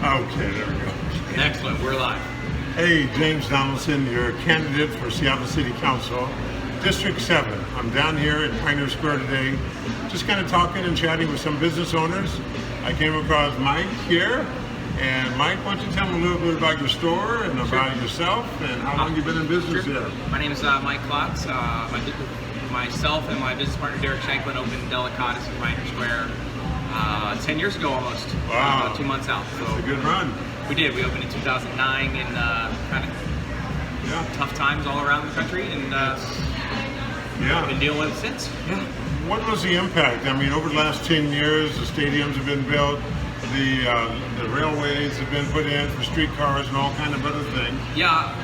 Okay, there we go. Excellent, we're live. Hey, James Donaldson, your candidate for Seattle City Council, District 7. I'm down here at Pioneer Square today, just kind of talking and chatting with some business owners. I came across Mike here. And Mike, why don't you tell me a little bit about your store and about yourself and how long you've been in business here? My name is Mike Klotz. Myself and my business partner Derek Shanklin opened Delicatus in Pioneer Square 10 years ago almost. Wow. About 2 months out. So that's a good run. We did. We opened in 2009 in kind of tough times all around the country, and we've been dealing with it since. Yeah. What was the impact? I mean, over the last 10 years, the stadiums have been built, the railways have been put in for streetcars and all kind of other things. Yeah.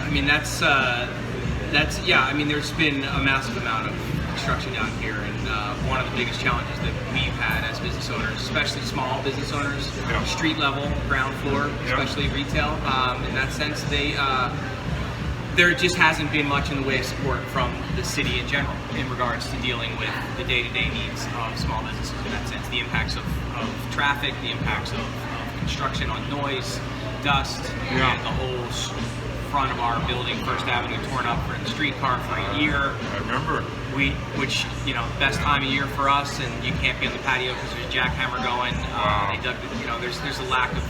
I mean, that's yeah. I mean, there's been a massive amount of construction down here, and one of the biggest challenges that we've had as business owners, especially small business owners, street level, ground floor, especially retail, in that sense, there just hasn't been much in the way of support from the city in general in regards to dealing with the day-to-day needs of small businesses in that sense. The impacts of traffic, the impacts of construction on noise, dust, and the whole front of our building, First Avenue, torn up for the streetcar for a year. I remember. Which, best time of year for us, and you can't be on the patio because there's a jackhammer going. They dug, there's a lack of,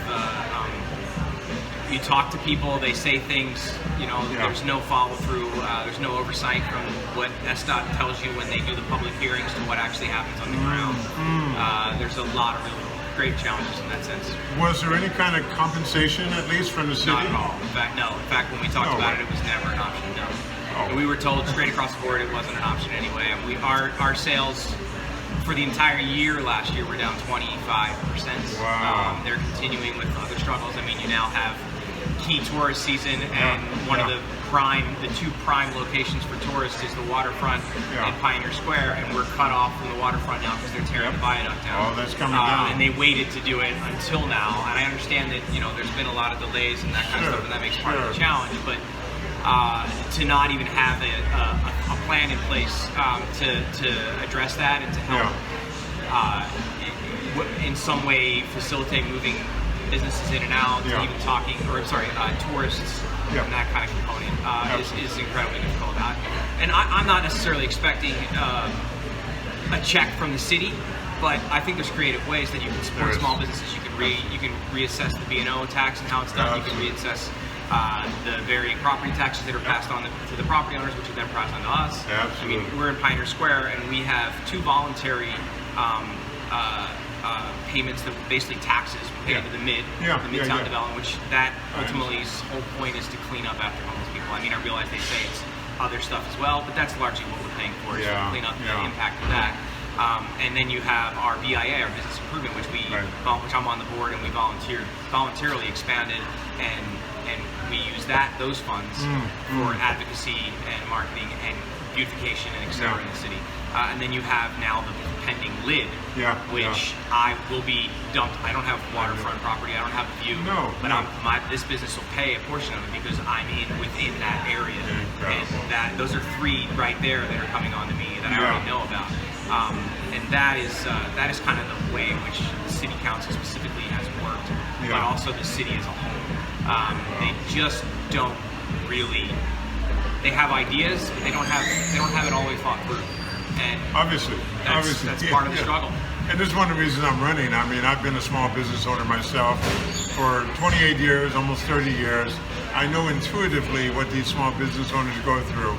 you talk to people, they say things, there's no follow through, there's no oversight from what SDOT tells you when they do the public hearings to what actually happens on the ground. There's a lot of really great challenges in that sense. Was there any kind of compensation, at least from the city? Not at all. In fact, no. In fact, when we talked about it was never an option, no. And we were told straight across the board it wasn't an option anyway. And our sales for the entire year last year were down 25%. Wow. They're continuing with other struggles. I mean, you now have key tourist season, and one of the two prime locations for tourists is the waterfront and Pioneer Square, and we're cut off from the waterfront now because they're tearing the viaduct down. Oh, that's coming down. And they waited to do it until now, and I understand that there's been a lot of delays and that kind of stuff, and that makes part of the challenge. But to not even have a plan in place to address that and to help in some way facilitate moving businesses in and out, even talking, tourists, and that kind of component is incredibly difficult. And I'm not necessarily expecting a check from the city, but I think there's creative ways that you can support small businesses. You can reassess the B&O tax and how it's done. You can reassess the varying property taxes that are passed on to the property owners, which are then passed on to us. Absolutely. I mean, we're in Pioneer Square, and we have two voluntary payments that basically taxes paid to the Midtown development, which that ultimately's whole point is to clean up after homeless people. I mean, I realize they say it's other stuff as well, but that's largely what we're paying for, is to clean up the impact of that. And then you have our BIA, our business improvement, which which I'm on the board, and we voluntarily expanded, and we use those funds for advocacy and marketing and beautification and et cetera in the city. And then you have now the pending lid, which I will be dumped. I don't have waterfront property, I don't have a view, but this business will pay a portion of it because I'm within that area. And those are three right there that are coming on to me that I already know about. And that is kind of the way in which the city council specifically has worked, but also the city as a whole. They just don't really. They have ideas, but they don't have it all the way thought through. And obviously, that's part of the struggle. And this is one of the reasons I'm running. I mean, I've been a small business owner myself for 28 years, almost 30 years. I know intuitively what these small business owners go through,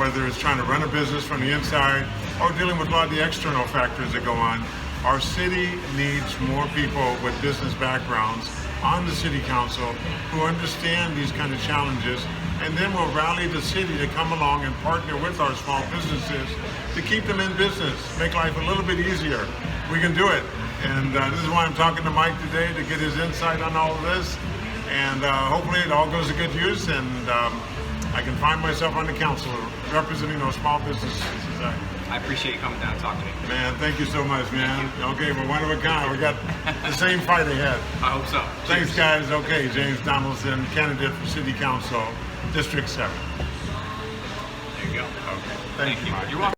whether it's trying to run a business from the inside or dealing with a lot of the external factors that go on. Our city needs more people with business backgrounds on the city council who understand these kind of challenges, and then we'll rally the city to come along and partner with our small businesses to keep them in business, make life a little bit easier. We can do it. And this is why I'm talking to Mike today, to get his insight on all of this. And hopefully it all goes to good use, and I can find myself on the council representing those small businesses. I appreciate you coming down and talking to me. Man, thank you so much, man. Okay, we're one of a kind. We got the same fight ahead. I hope so. Thanks, guys. Okay, James Donaldson, candidate for City Council, District 7. There you go. Okay. Thank you, Mike. You're welcome.